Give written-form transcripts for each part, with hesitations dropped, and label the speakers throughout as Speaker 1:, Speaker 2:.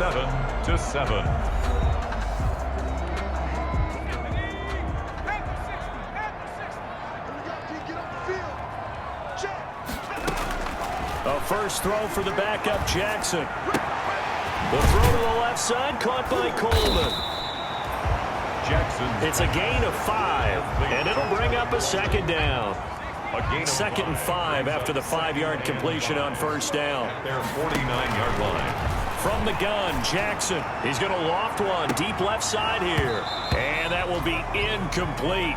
Speaker 1: 7-7.
Speaker 2: A first throw for the backup Jackson. The throw to the left side, caught by Coleman.
Speaker 1: Jackson.
Speaker 2: It's a gain of 5, and it'll bring up a second down. Second and 5 after the 5-yard completion on first down.
Speaker 1: Their 49-yard line.
Speaker 2: From the gun, Jackson. He's going to loft one deep left side here. And that will be incomplete.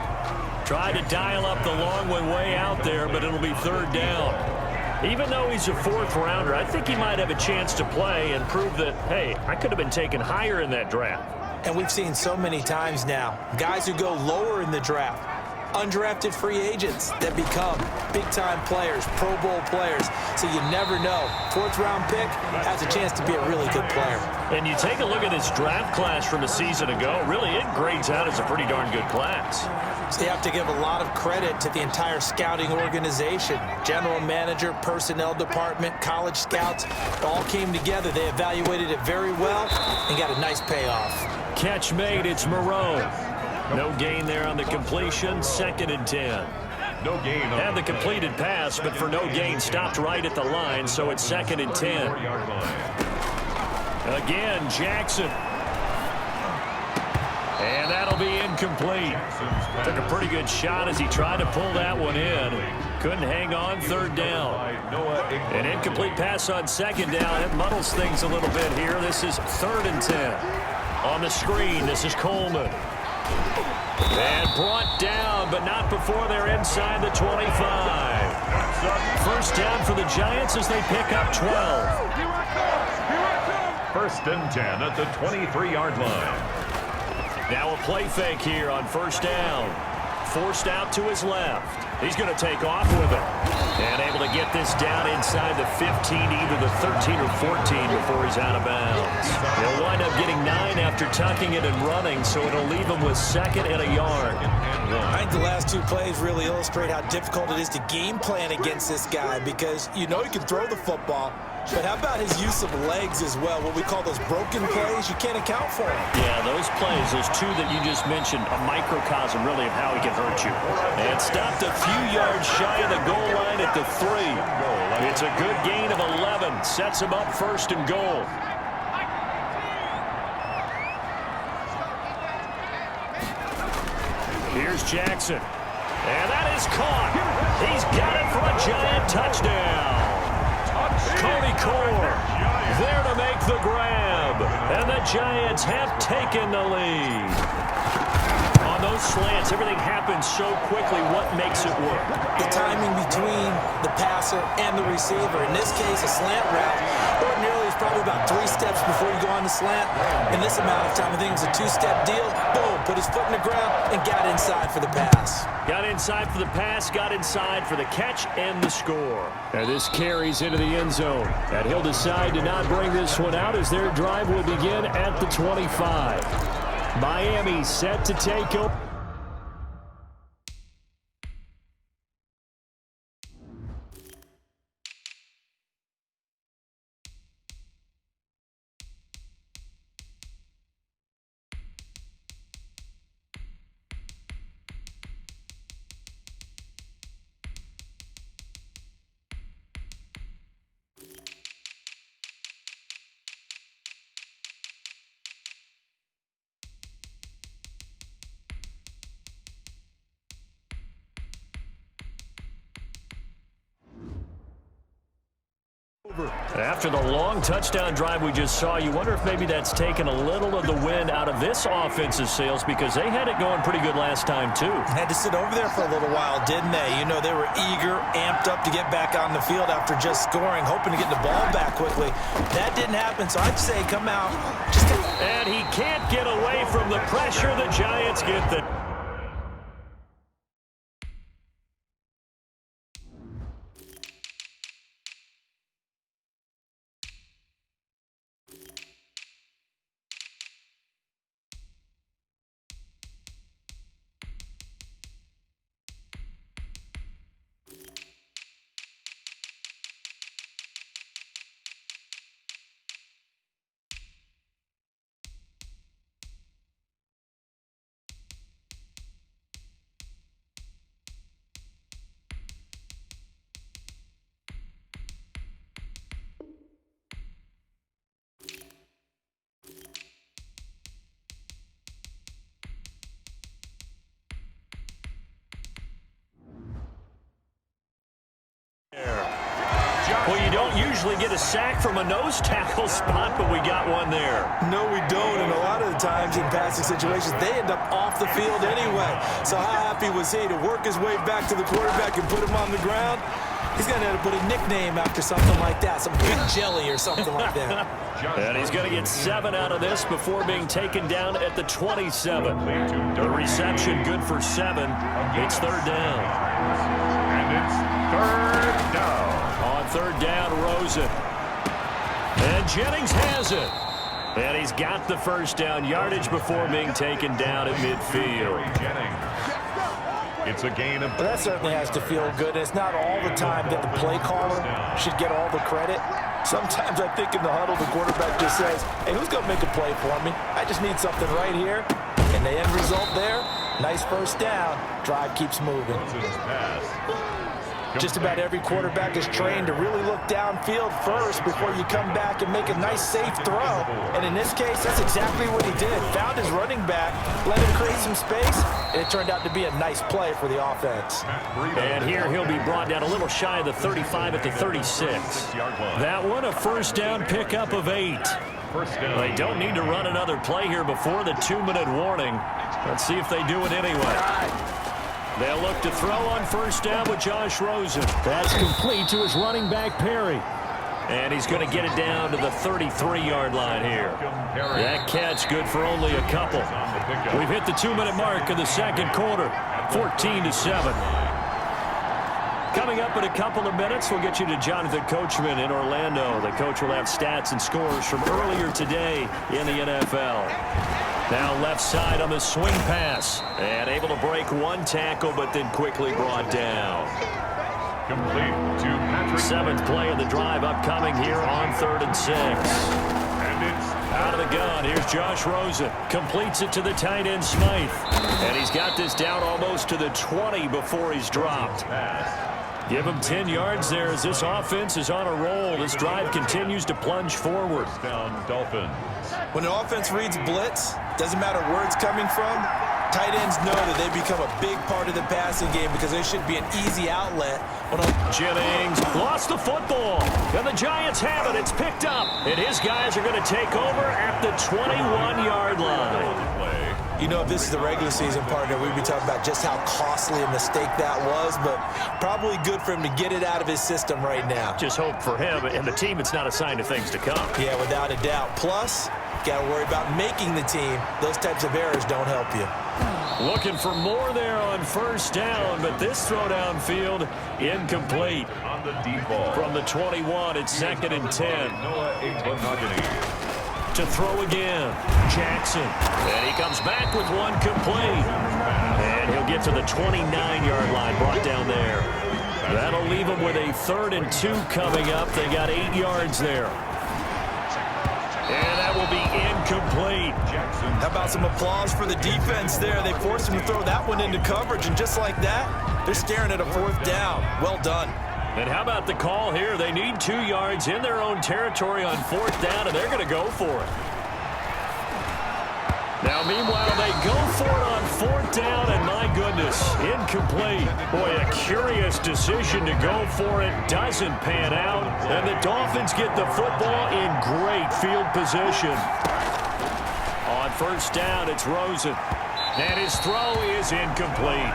Speaker 2: Tried to dial up the long one way out there, but it'll be third down. Even though he's a 4th rounder, I think he might have a chance to play and prove that, hey, I could have been taken higher in that draft.
Speaker 3: And we've seen so many times now, guys who go lower in the draft, undrafted free agents that become big-time players, Pro Bowl players. So you never know. 4th-round pick has a chance to be a really good player.
Speaker 2: And you take a look at his draft class from a season ago, really it grades out as a pretty darn good class.
Speaker 3: So you have to give a lot of credit to the entire scouting organization. General manager, personnel department, college scouts, all came together. They evaluated it very well and got a nice payoff.
Speaker 2: Catch made, it's Moreau. No gain there on the completion, 2nd and 10.
Speaker 1: No gain.
Speaker 2: Had the completed pass, but for no gain, stopped right at the line, so it's 2nd and 10. Again, Jackson. And that'll be incomplete. Took a pretty good shot as he tried to pull that one in. Couldn't hang on, 3rd down. An incomplete pass on 2nd down. It muddles things a little bit here. This is 3rd and 10. On the screen, this is Coleman. And brought down, but not before they're inside the 25. First down for the Giants as they pick up 12.
Speaker 1: 1st and 10 at the 23-yard line.
Speaker 2: Now a play fake here on first down. Forced out to his left. He's going to take off with it. And able to get this down inside the 15, either the 13 or 14 before he's out of bounds. He'll wind up getting 9 after tucking it and running, so it'll leave him with 2nd and a yard.
Speaker 3: I think the last 2 plays really illustrate how difficult it is to game plan against this guy because you know he can throw the football, but how about his use of legs as well? What we call those broken plays, you can't account for them.
Speaker 2: Yeah, those plays, those 2 that you just mentioned, a microcosm really of how he can hurt you. And stopped a few yards shy of the goal line at the 3. It's a good gain of 11. Sets him up 1st and goal. Here's Jackson. And that is caught. He's got it for a Giant touchdown. Cody Core there to make the grab. And the Giants have taken the lead. On those slants, everything happens so quickly. What makes it work?
Speaker 3: The timing between the passer and the receiver. In this case, a slant route. Ordinarily, it's probably about 3 steps before you go on the slant. In this amount of time, I think it was a 2-step deal. Boom, put his foot in the ground and got inside for the pass.
Speaker 2: Got inside for the pass, got inside for the catch and the score. And this carries into the end zone. And he'll decide to not bring this one out as their drive will begin at the 25. Miami set to take over. After the long touchdown drive we just saw, you wonder if maybe that's taken a little of the wind out of this offensive sails because they had it going pretty good last time too.
Speaker 3: Had to sit over there for a little while, didn't they? You know, they were eager, amped up to get back on the field after just scoring, hoping to get the ball back quickly. That didn't happen, so I'd say come out.
Speaker 2: And he can't get away from the pressure. The Giants get the... don't usually get a sack from a nose tackle spot, but we got one there.
Speaker 3: No, we don't, and a lot of the times in passing situations, they end up off the field anyway. So how happy was he to work his way back to the quarterback and put him on the ground? He's going to have to put a nickname after something like that, some big jelly or something like that.
Speaker 2: And he's going to get 7 out of this before being taken down at the 27. The reception good for 7. It's 3rd down.
Speaker 1: And it's 3rd down.
Speaker 2: On 3rd down, Rosen. And Jennings has it. And he's got the 1st down yardage before being taken down at midfield.
Speaker 1: It's a gain of...
Speaker 3: Well, that certainly has to feel good. It's not all the time that the play caller should get all the credit. Sometimes I think in the huddle, the quarterback just says, hey, who's going to make a play for me? I just need something right here. And the end result there, nice 1st down. Drive keeps moving. Just about every quarterback is trained to really look downfield first before you come back and make a nice, safe throw. And in this case, that's exactly what he did. Found his running back, let him create some space, and it turned out to be a nice play for the offense.
Speaker 2: And here he'll be brought down a little shy of the 35 at the 36. That one, a 1st down pickup of 8. They don't need to run another play here before the 2-minute warning. Let's see if they do it anyway. They'll look to throw on 1st down with Josh Rosen. That's complete to his running back, Perry. And he's going to get it down to the 33-yard line here. That catch good for only a couple. We've hit the 2-minute mark of the 2nd quarter, 14-7. Coming up in a couple of minutes, we'll get you to Jonathan Coachman in Orlando. The coach will have stats and scores from earlier today in the NFL. Now left side on the swing pass. And able to break one tackle, but then quickly brought down.
Speaker 1: Complete to Patrick.
Speaker 2: 7th play of the drive upcoming here on 3rd and 6.
Speaker 1: And it's
Speaker 2: out of the gun. Here's Josh Rosen. Completes it to the tight end, Smythe. And he's got this down almost to the 20 before he's dropped. Give him 10 yards there as this offense is on a roll. This drive continues to plunge forward.
Speaker 1: down Dolphins.
Speaker 3: When an offense reads blitz, doesn't matter where it's coming from, tight ends know that they become a big part of the passing game because they should be an easy outlet.
Speaker 2: Jennings lost the football, and the Giants have it. It's picked up, and his guys are going to take over at the 21-yard line.
Speaker 3: You know, if this is the regular season, partner, we'd be talking about just how costly a mistake that was, but probably good for him to get it out of his system right now.
Speaker 2: Just hope for him and the team it's not a sign of things to come.
Speaker 3: Yeah, without a doubt. Plus, got to worry about making the team. Those types of errors don't help you.
Speaker 2: Looking for more there on 1st down, but this throw downfield incomplete.
Speaker 1: On the deep ball.
Speaker 2: From the 21, it's 2nd and 10. To throw again, Jackson. And he comes back with one complete. And he'll get to the 29-yard line, brought down there. That'll leave him with a 3rd and 2 coming up. They got 8 yards there. And that will be incomplete.
Speaker 3: How about some applause for the defense there? They forced him to throw that one into coverage, and just like that, they're staring at a 4th down. Well done.
Speaker 2: And how about the call here? They need 2 yards in their own territory on 4th down, and they're going to go for it. Now, meanwhile, they go for it on 4th down, and my goodness, incomplete. Boy, a curious decision to go for it. Doesn't pan out, and the Dolphins get the football in great field position. On 1st down, it's Rosen, and his throw is incomplete.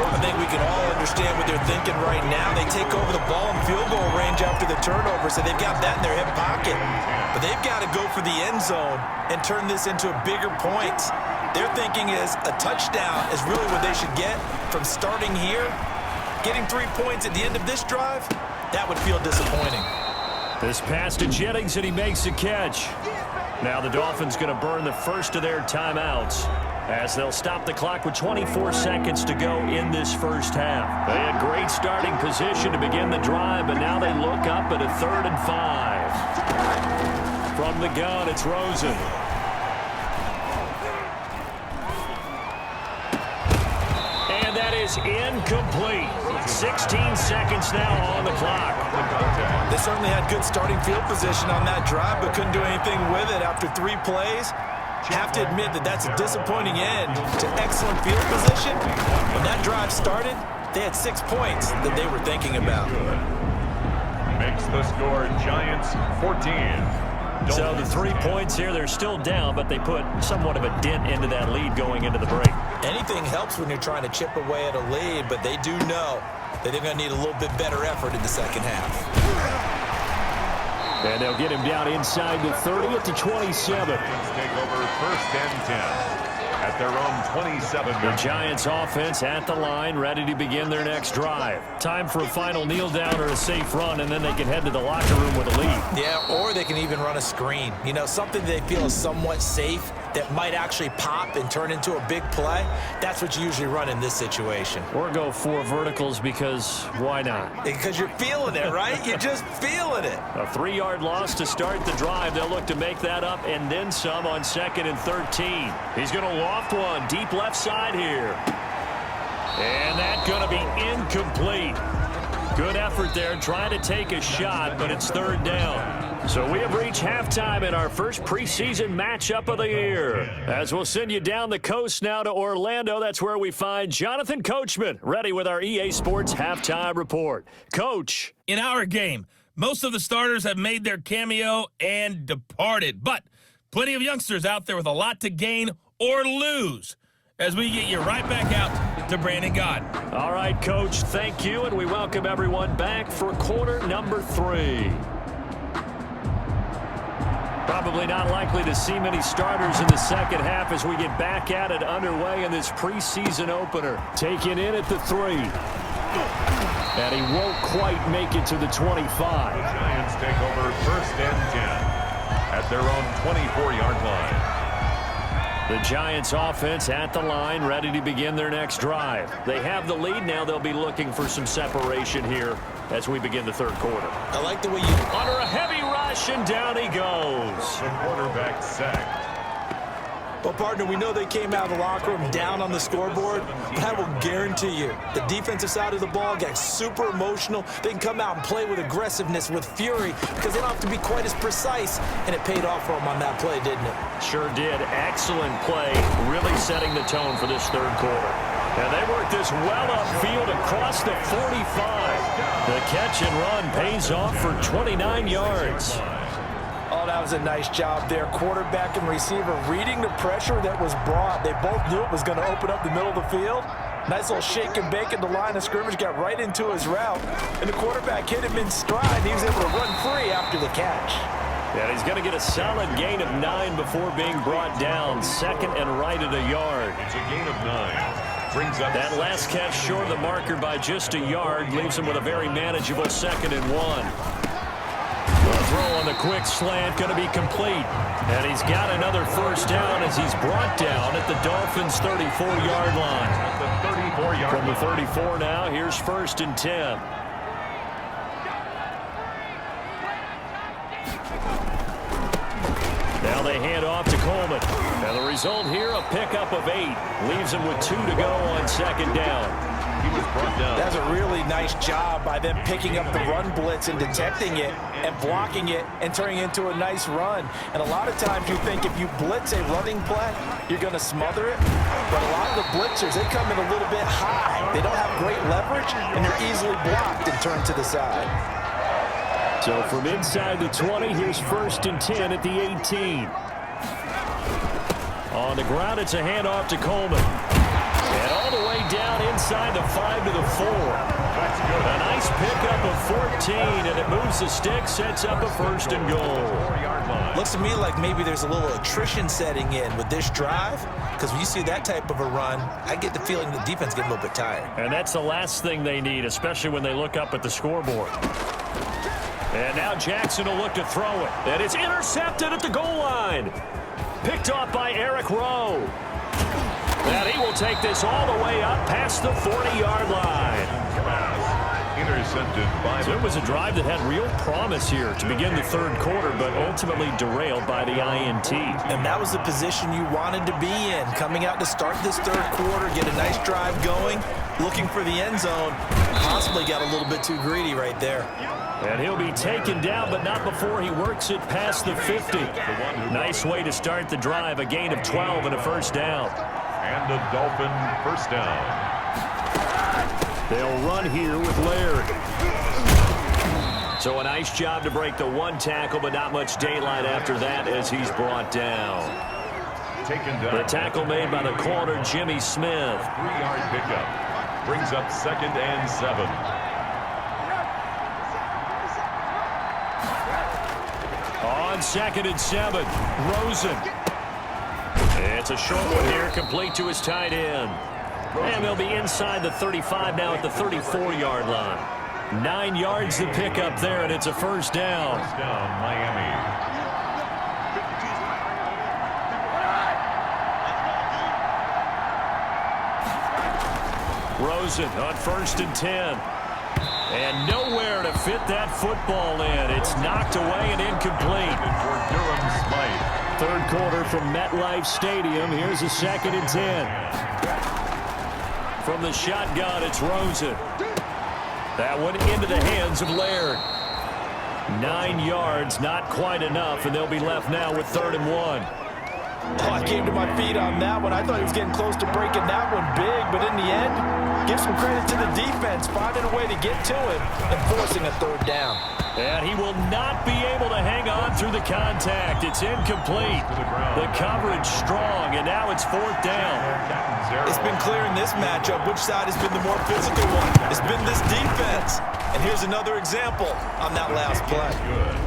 Speaker 3: I think we can all understand what they're thinking right now. They take over the ball in field goal range after the turnover, so they've got that in their hip pocket. But they've got to go for the end zone and turn this into a bigger point. Their thinking is a touchdown is really what they should get from starting here. Getting 3 points at the end of this drive, that would feel disappointing.
Speaker 2: This pass to Jennings, and he makes a catch. Now the Dolphins going to burn the first of their timeouts, as they'll stop the clock with 24 seconds to go in this first half. They had great starting position to begin the drive, but now they look up at a 3rd and 5. From the gun, it's Rosen. And that is incomplete. 16 seconds now on the clock.
Speaker 3: They certainly had good starting field position on that drive, but couldn't do anything with it after 3 plays. Have to admit that that's a disappointing end to excellent field position. When that drive started, they had 6 points that they were thinking about.
Speaker 1: Makes the score Giants 14.
Speaker 2: So the 3 points here, they're still down, but they put somewhat of a dent into that lead going into the break.
Speaker 3: Anything helps when you're trying to chip away at a lead, but they do know that they're going to need a little bit better effort in the second half.
Speaker 2: And they'll get him down inside the 30 at the 27.
Speaker 1: Take over first and 10 at their own 27.
Speaker 2: The Giants offense at the line, ready to begin their next drive. Time for a final kneel down or a safe run, and then they can head to the locker room with a lead.
Speaker 3: Yeah, or they can even run a screen. You know, something they feel is somewhat safe that might actually pop and turn into a big play. That's what you usually run in this situation.
Speaker 2: Or go 4 verticals because why not?
Speaker 3: Because you're feeling it, right? You're just feeling it.
Speaker 2: A 3-yard loss to start the drive. They'll look to make that up and then some on 2nd and 13. He's going to loft one deep left side here. And that's going to be incomplete. Good effort there trying to take a shot, but it's 3rd down. So we have reached halftime in our first preseason matchup of the year. As we'll send you down the coast now to Orlando, that's where we find Jonathan Coachman, ready with our EA Sports halftime report. Coach.
Speaker 4: In our game, most of the starters have made their cameo and departed, but plenty of youngsters out there with a lot to gain or lose as we get you right back out to Brandon God.
Speaker 2: All right, Coach, thank you, and we welcome everyone back for quarter number 3. Probably not likely to see many starters in the second half as we get back at it underway in this preseason opener. Taken in at the 3. And he won't quite make it to the 25.
Speaker 1: The Giants take over first and 10 at their own 24-yard line.
Speaker 2: The Giants offense at the line, ready to begin their next drive. They have the lead now. They'll be looking for some separation here as we begin the 3rd quarter.
Speaker 3: I like the way you...
Speaker 2: Under a heavy rush, and down he goes.
Speaker 1: The quarterback sacked.
Speaker 3: Well, partner, we know they came out of the locker room down on the scoreboard, but I will guarantee you the defensive side of the ball got super emotional. They can come out and play with aggressiveness, with fury, because they don't have to be quite as precise, and it paid off for them on that play, didn't it?
Speaker 2: Sure did. Excellent play, really setting the tone for this 3rd quarter. And they work this well upfield across the 45. The catch and run pays off for 29 yards.
Speaker 3: Oh, that was a nice job there. Quarterback and receiver reading the pressure that was brought. They both knew it was going to open up the middle of the field. Nice little shake and bake in the line of scrimmage, got right into his route. And the quarterback hit him in stride. He was able to run free after the catch.
Speaker 2: Yeah, he's going to get a solid gain of 9 before being brought down. 2nd and right at a yard.
Speaker 1: It's a gain of 9. Brings up
Speaker 2: that last catch short of the marker by just a yard. Leaves him with a very manageable 2nd and 1. The throw on the quick slant going to be complete. And he's got another first down as he's brought down at the Dolphins' 34-yard line. From the 34 now, here's 1st and 10. Now they hand off to Coleman. And the result here, a pickup of 8. Leaves him with 2 to go on 2nd down.
Speaker 1: He was brought down.
Speaker 3: That's a really nice job by them picking up the run blitz and detecting it and blocking it and turning it into a nice run. And a lot of times you think if you blitz a running play, you're going to smother it. But a lot of the blitzers, they come in a little bit high. They don't have great leverage, and they're easily blocked and turned to the side.
Speaker 2: So from inside the 20, here's 1st and 10 at the 18. On the ground, it's a handoff to Coleman. And all the way down inside the 5 to the 4.
Speaker 1: That's good.
Speaker 2: A nice pickup of 14, and it moves the stick, sets up a 1st and goal.
Speaker 3: Looks to me like maybe there's a little attrition setting in with this drive, because when you see that type of a run, I get the feeling the defense gets a little bit tired.
Speaker 2: And that's the last thing they need, especially when they look up at the scoreboard. And now Jackson will look to throw it. And it's intercepted at the goal line. Picked off by Eric Rowe. And he will take this all the way up past the 40-yard line.
Speaker 1: Intercepted by
Speaker 2: So it was a drive that had real promise here to begin the 3rd quarter, but ultimately derailed by the INT.
Speaker 3: And that was the position you wanted to be in, coming out to start this 3rd quarter, get a nice drive going, looking for the end zone. Possibly got a little bit too greedy right there.
Speaker 2: And he'll be taken down, but not before he works it past the 50. Nice way to start the drive, a gain of 12 and a 1st down.
Speaker 1: And a Dolphin 1st down.
Speaker 2: They'll run here with Laird. So a nice job to break the one tackle, but not much daylight after that as he's brought down. The tackle made by the corner, Jimmy Smith.
Speaker 1: 3-yard pickup. Brings up 2nd and 7.
Speaker 2: On 2nd and 7, Rosen. It's a short one here, complete to his tight end. And they'll be inside the 35 now at the 34-yard line. 9 yards to pick up there, and it's a first down.
Speaker 1: First down, Miami.
Speaker 2: Rosen on 1st and 10. And nowhere to fit that football in. It's knocked away and incomplete.
Speaker 1: For Durham Smythe.
Speaker 2: Third quarter from MetLife Stadium. Here's a 2nd and 10. From the shotgun, it's Rosen. That one into the hands of Laird. 9 yards, not quite enough, and they'll be left now with 3rd and 1.
Speaker 3: Oh, I came to my feet on that one. I thought he was getting close to breaking that one big, but in the end, give some credit to the defense, finding a way to get to him and forcing a 3rd down.
Speaker 2: And he will not be able to hang on through the contact. It's incomplete. The coverage strong, and now it's 4th down.
Speaker 3: It's been clear in this matchup which side has been the more physical one. It's been this defense. And here's another example on that last play.
Speaker 1: Good.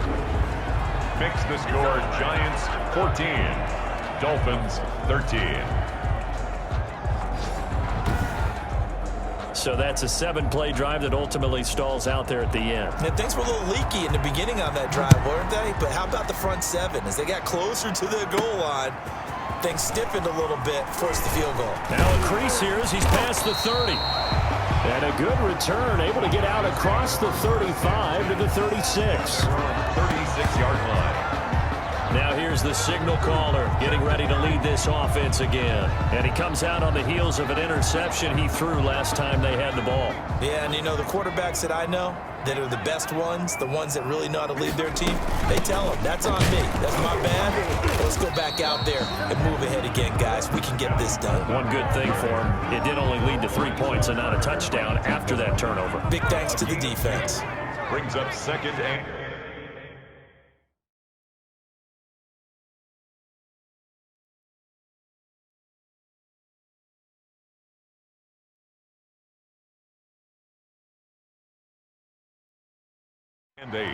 Speaker 1: Mix the score, Giants 14, Dolphins 13.
Speaker 2: So that's a 7-play drive that ultimately stalls out there at the end.
Speaker 3: And things were a little leaky in the beginning on that drive, weren't they? But how about the front 7? As they got closer to the goal line, things stiffened a little bit, forced the field goal.
Speaker 2: Now a crease here as he's past the 30. And a good return, able to get out across the 35 to the 36.
Speaker 1: 36-yard line.
Speaker 2: Now here's the signal caller getting ready to lead this offense again. And he comes out on the heels of an interception he threw last time they had the ball.
Speaker 3: Yeah, and you know, the quarterbacks that I know that are the best ones, the ones that really know how to lead their team, they tell them, that's on me. That's my bad. Let's go back out there and move ahead again, guys. We can get this done.
Speaker 2: One good thing for him, it did only lead to 3 points and not a touchdown after that turnover.
Speaker 3: Big thanks to the defense.
Speaker 1: Brings up 2nd and... and 8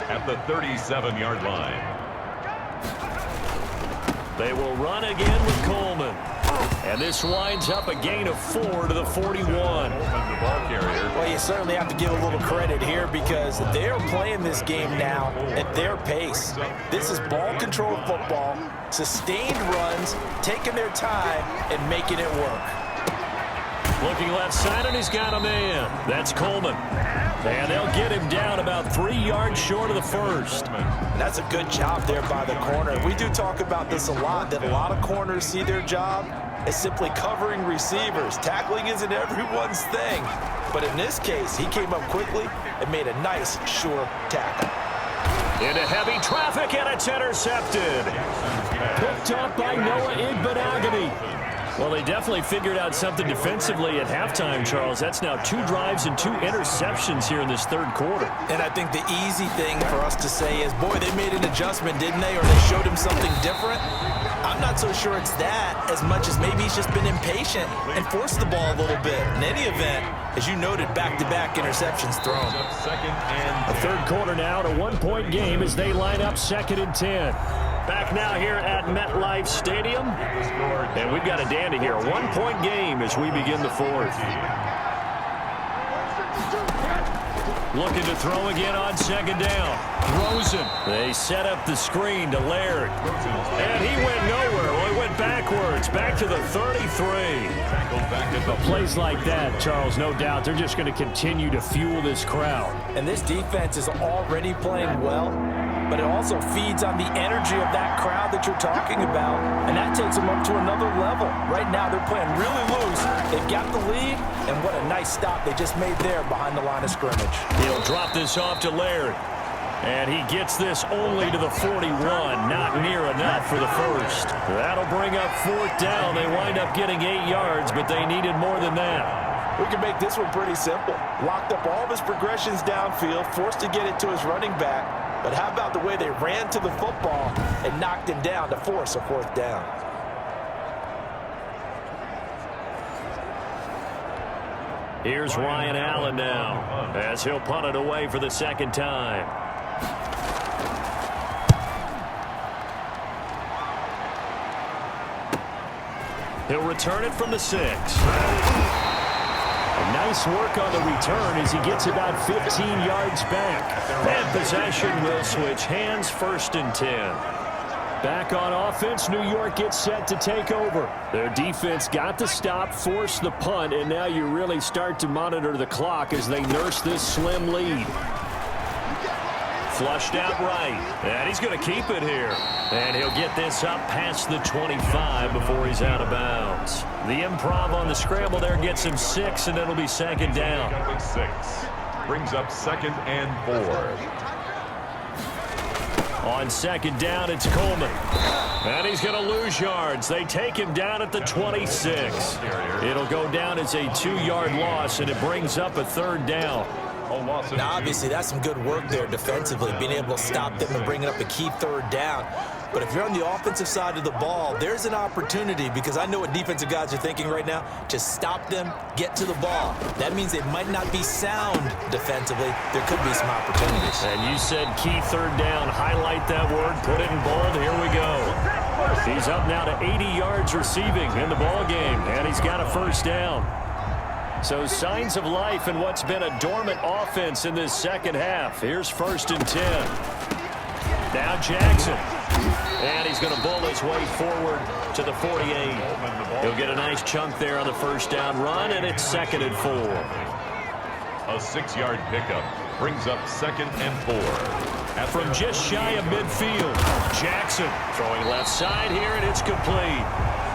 Speaker 1: at the 37-yard line.
Speaker 2: They will run again with Coleman. And this winds up a gain of 4 to the 41.
Speaker 1: The ball carrier.
Speaker 3: Well, you certainly have to give a little credit here because they're playing this game now at their pace. This is ball control football, sustained runs, taking their time, and making it work.
Speaker 2: Looking left side, and he's got a man. That's Coleman. And they'll get him down about 3 yards short of the first.
Speaker 3: And that's a good job there by the corner. We do talk about this a lot, that a lot of corners see their job as simply covering receivers. Tackling isn't everyone's thing. But in this case, he came up quickly and made a nice, sure tackle.
Speaker 2: Into heavy traffic, and it's intercepted. Picked up by Noah Igbenogany. Well, they definitely figured out something defensively at halftime, Charles. That's now 2 drives and 2 interceptions here in this 3rd quarter.
Speaker 3: And I think the easy thing for us to say is, boy, they made an adjustment, didn't they? Or they showed him something different. I'm not so sure it's that as much as maybe he's just been impatient and forced the ball a little bit. In any event, as you noted, back-to-back interceptions thrown.
Speaker 1: 2nd and 10.
Speaker 2: The 3rd quarter now, a 1-point game as they line up 2nd and 10. Back now here at MetLife Stadium. And we've got a dandy here. A 1-point game as we begin the 4th. Looking to throw again on 2nd down. Rosen. They set up the screen to Laird. And he went nowhere. Well, he went backwards. Back to the 33. Plays like that, Charles, no doubt, they're just going to continue to fuel this crowd.
Speaker 3: And this defense is already playing well, but it also feeds on the energy of that crowd that you're talking about, and that takes them up to another level. Right now, they're playing really loose. They've got the lead, and what a nice stop they just made there behind the line of scrimmage.
Speaker 2: He'll drop this off to Laird, and he gets this only to the 41, not near enough for the first. That'll bring up 4th down. They wind up getting 8 yards, but they needed more than that.
Speaker 3: We can make this one pretty simple. Locked up all of his progressions downfield, forced to get it to his running back. But how about the way they ran to the football and knocked him down to force a 4th down?
Speaker 2: Here's Ryan Allen now as he'll punt it away for the 2nd time. He'll return it from the 6. Nice work on the return as he gets about 15 yards back. And possession will switch hands, 1st and 10. Back on offense, New York gets set to take over. Their defense got the stop, forced the punt, and now you really start to monitor the clock as they nurse this slim lead. Flushed out right, and he's going to keep it here. And he'll get this up past the 25 before he's out of bounds. The improv on the scramble there gets him 6, and it'll be 2nd down.
Speaker 1: 6 brings up 2nd and 4.
Speaker 2: On 2nd down, it's Coleman. And he's going to lose yards. They take him down at the 26. It'll go down as a 2-yard loss, and it brings up a 3rd down.
Speaker 3: Now, obviously, that's some good work there defensively, being able to stop them and bringing up a key 3rd down. But if you're on the offensive side of the ball, there's an opportunity, because I know what defensive guys are thinking right now, to stop them, get to the ball. That means they might not be sound defensively. There could be some opportunities.
Speaker 2: And you said key 3rd down. Highlight that word. Put it in bold. Here we go. He's up now to 80 yards receiving in the ball game, and he's got a 1st down. So signs of life in what's been a dormant offense in this 2nd half. Here's 1st and 10. Now Jackson. And he's going to bull his way forward to the 48. He'll get a nice chunk there on the 1st down run, and it's 2nd and 4.
Speaker 1: A 6-yard pickup brings up 2nd and 4.
Speaker 2: From just shy of midfield, Jackson throwing left side here, and it's complete.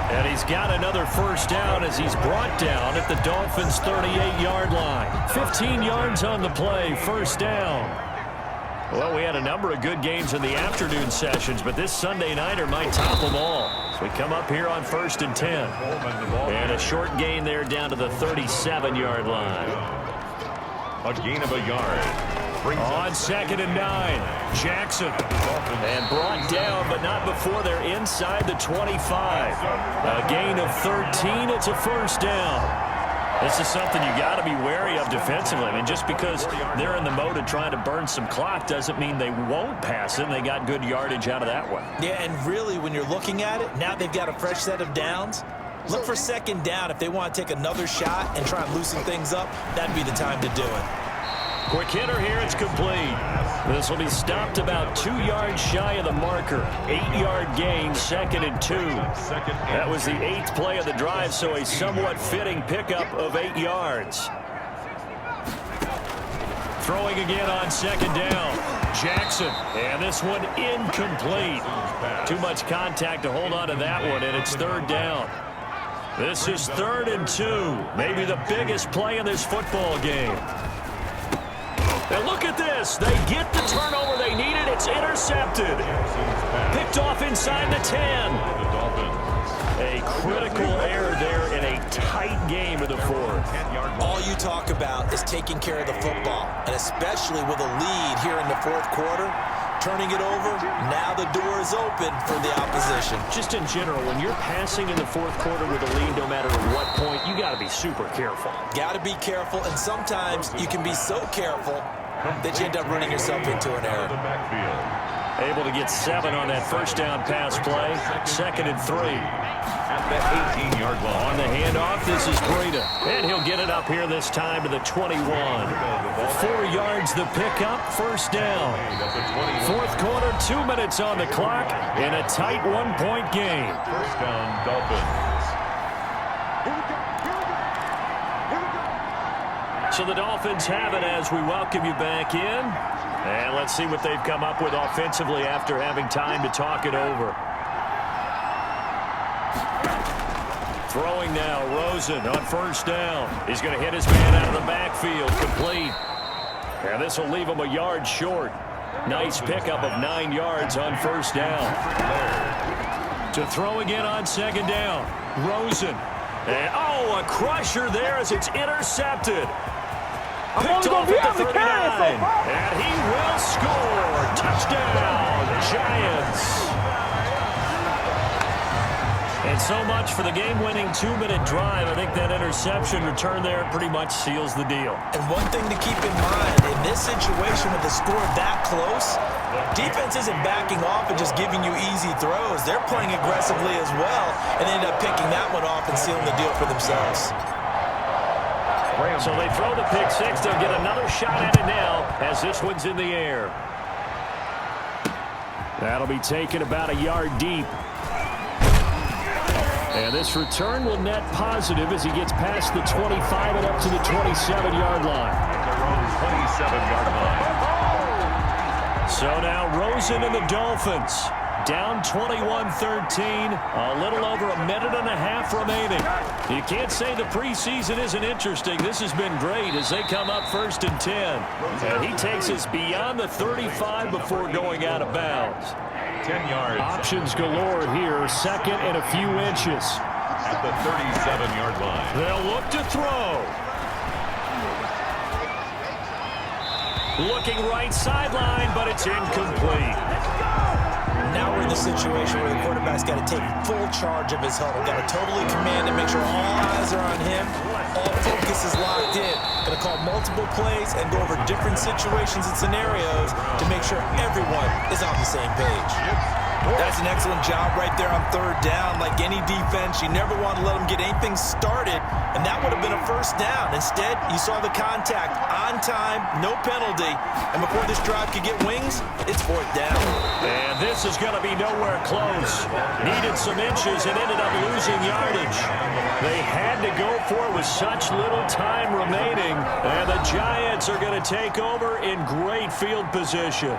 Speaker 2: And he's got another 1st down as he's brought down at the Dolphins' 38-yard line. 15 yards on the play, 1st down. Well, we had a number of good games in the afternoon sessions, but this Sunday nighter might top them all. So we come up here on 1st and 10. And a short gain there down to the 37-yard line.
Speaker 1: A gain of a yard.
Speaker 2: On 2nd and 9, Jackson. And brought down, but not before they're inside the 25. A gain of 13, it's a 1st down. This is something you got to be wary of defensively. I mean, just because they're in the mode of trying to burn some clock doesn't mean they won't pass it, and they got good yardage out of that one.
Speaker 3: Yeah, and really, when you're looking at it, now they've got a fresh set of downs. Look for 2nd down. If they want to take another shot and try and loosen things up, that'd be the time to do it.
Speaker 2: Quick hitter here, it's complete. This will be stopped about 2 yards shy of the marker. 8-yard gain, 2nd and 2. That was the 8th play of the drive, so a somewhat fitting pickup of 8 yards. Throwing again on 2nd down. Jackson, and this one incomplete. Too much contact to hold on to that one, and it's 3rd down. This is 3rd and 2. Maybe the biggest play in this football game. And look at this. They get the turnover they needed. It's intercepted. Picked off inside the 10. A critical error there in a tight game of the 4th.
Speaker 3: All you talk about is taking care of the football, and especially with a lead here in the 4th quarter, turning it over, now the door is open for the opposition.
Speaker 2: Just in general, when you're passing in the 4th quarter with a lead, no matter at what point, you got to be super careful.
Speaker 3: Got to be careful, and sometimes you can be so careful that you end up running yourself into an error.
Speaker 2: Able to get 7 on that 1st down pass play. 2nd and 3.
Speaker 1: At the 18-yard line.
Speaker 2: On the handoff, this is Breida. And he'll get it up here this time to the 21. 4 yards the pickup, 1st down. 4th quarter, 2 minutes on the clock in a tight 1-point game.
Speaker 1: 1st down, Dolphins.
Speaker 2: So the Dolphins have it as we welcome you back in. And let's see what they've come up with offensively after having time to talk it over. Throwing now, Rosen on 1st down. He's going to hit his man out of the backfield, complete. And this will leave him a yard short. Nice pickup of 9 yards on 1st down. To throw again on 2nd down, Rosen. And, a crusher there as it's intercepted. Picked off at the 39. And he will score. Touchdown, Giants. And so much for the game-winning 2-minute drive. I think that interception return there pretty much seals the deal.
Speaker 3: And one thing to keep in mind, in this situation with the score that close, defense isn't backing off and just giving you easy throws. They're playing aggressively as well and end up picking that one off and sealing the deal for themselves.
Speaker 2: So they throw the pick six. They'll get another shot at it now as this one's in the air. That'll be taken about a yard deep. And this return will net positive as he gets past the 25 and up to the 27-yard line.
Speaker 1: Their own 27-yard line.
Speaker 2: So now Rosen and the Dolphins down 21-13, a little over a minute and a half remaining. You can't say the preseason isn't interesting. This has been great as they come up 1st and 10. And he takes us beyond the 35 before going out of bounds.
Speaker 1: 10 yards.
Speaker 2: Options galore here, second and a few inches.
Speaker 1: At the 37-yard line.
Speaker 2: They'll look to throw. Looking right sideline, but it's incomplete.
Speaker 3: Now we're in the situation where the quarterback's got to take full charge of his huddle. Got to totally command it, make sure all eyes are on him. All focus is locked in. Going to call multiple plays and go over different situations and scenarios to make sure everyone is on the same page. That's an excellent job right there on 3rd down. Like any defense, you never want to let them get anything started, and that would have been a 1st down. Instead, you saw the contact on time, no penalty, and before this drive could get wings, it's 4th down.
Speaker 2: And this is going to be nowhere close. Needed some inches and ended up losing yardage. They had to go for it with such little time remaining, and the Giants are going to take over in great field position.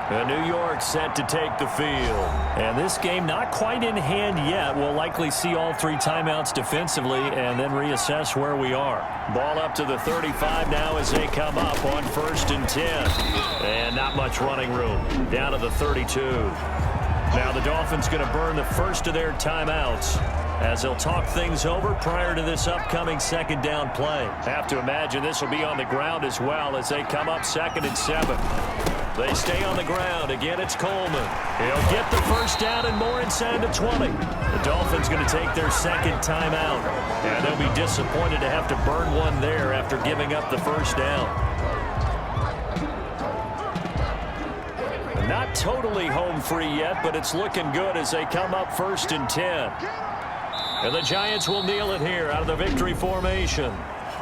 Speaker 2: And New York set to take the field. And this game not quite in hand yet. We'll likely see all 3 timeouts defensively and then reassess where we are. Ball up to the 35 now as they come up on 1st and 10. And not much running room. Down to the 32. Now the Dolphins going to burn the first of their timeouts as they'll talk things over prior to this upcoming 2nd down play. Have to imagine this will be on the ground as well as they come up 2nd and 7. They stay on the ground. Again, it's Coleman. He'll get the 1st down and more inside the 20. The Dolphins going to take their 2nd timeout. And they'll be disappointed to have to burn one there after giving up the 1st down. Not totally home free yet, but it's looking good as they come up 1st and 10. And the Giants will kneel it here out of the victory formation.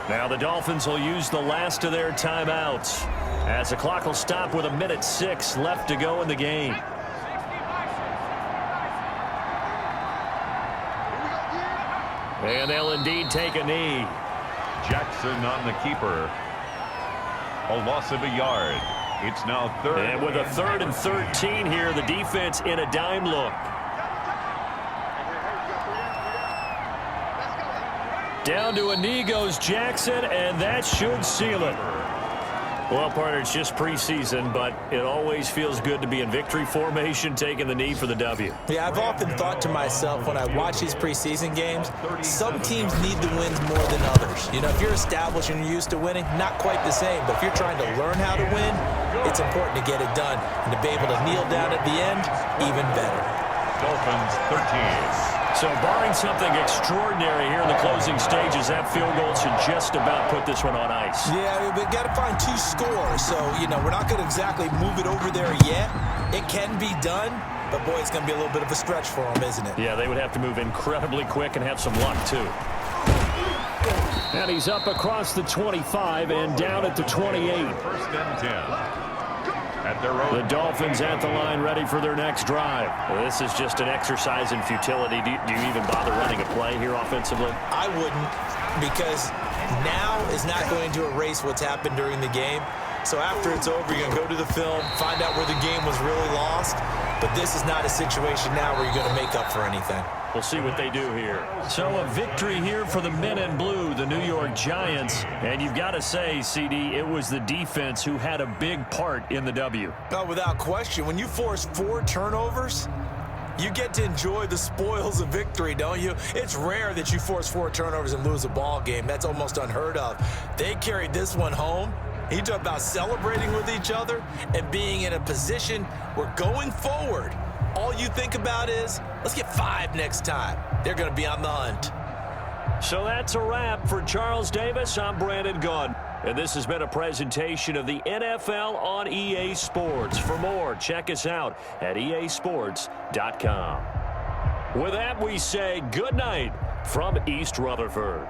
Speaker 2: Now the Dolphins will use the last of their timeouts as the clock will stop with 1:06 left to go in the game. And they'll indeed take a knee.
Speaker 1: Jackson on the keeper. A loss of a yard. It's now 3rd.
Speaker 2: And with a 3rd and 13 here, the defense in a dime look. Down to a knee goes Jackson, and that should seal it. Well, partner, it's just preseason, but it always feels good to be in victory formation, taking the knee for the W.
Speaker 3: Yeah, I've often thought to myself when I watch these preseason games, some teams need the wins more than others. You know, if you're established and you're used to winning, not quite the same. But if you're trying to learn how to win, it's important to get it done. And to be able to kneel down at the end, even better.
Speaker 1: Dolphins 13.
Speaker 2: So barring something extraordinary here in the closing stages, that field goal should just about put this one on ice.
Speaker 3: Yeah, we've got to find 2 scores. So, you know, we're not going to exactly move it over there yet. It can be done, but, boy, it's going to be a little bit of a stretch for them, isn't it?
Speaker 2: Yeah, they would have to move incredibly quick and have some luck, too. And he's up across the 25 and down at the 28.
Speaker 1: 1st and 10. At their own.
Speaker 2: The Dolphins at the line ready for their next drive. Well, this is just an exercise in futility. Do you even bother running a play here offensively?
Speaker 3: I wouldn't, because now is not going to erase what's happened during the game. So after it's over, you're going to go to the film, find out where the game was really lost. But this is not a situation now where you're going to make up for anything.
Speaker 2: We'll see what they do here. So a victory here for the men in blue, the New York Giants. And you've got to say, CD, it was the defense who had a big part in the W.
Speaker 3: Oh, without question. When you force 4 turnovers, You get to enjoy the spoils of victory, don't you? It's rare that you force 4 turnovers and lose a ball game. That's almost unheard of. They carried this one home. You talk about celebrating with each other and being in a position where going forward, all you think about is, let's get 5 next time. They're going to be on the hunt.
Speaker 2: So that's a wrap for Charles Davis. I'm Brandon Gaudin. And this has been a presentation of the NFL on EA Sports. For more, check us out at easports.com. With that, we say good night from East Rutherford.